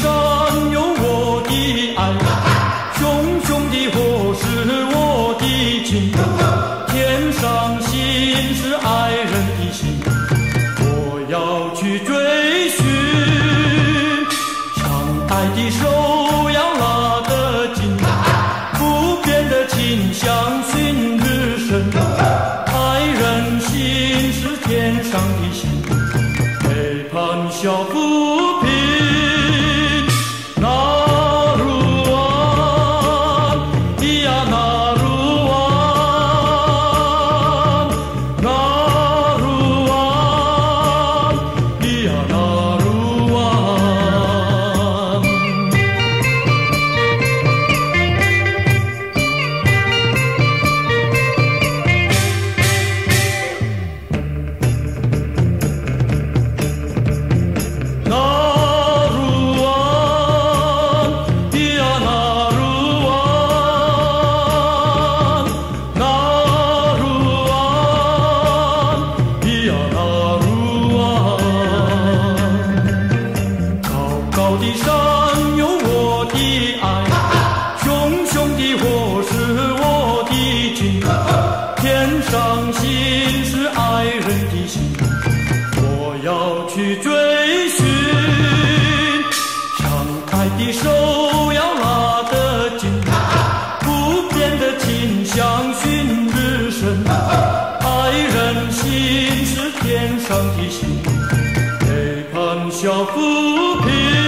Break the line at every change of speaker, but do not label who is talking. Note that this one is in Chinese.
上有我的爱，熊熊的火是我的情，天上星是爱人的心，我要去追寻，相爱的手要拉得紧，不变的情相寻日深，爱人心是天上的心，陪伴小浮萍。高的山有我的爱，熊熊的火是我的情，天上星是爱人的心，我要去追寻，相爱的手要拉得紧，不变的情相寻日深，爱人心是天上的心，陪伴小浮萍。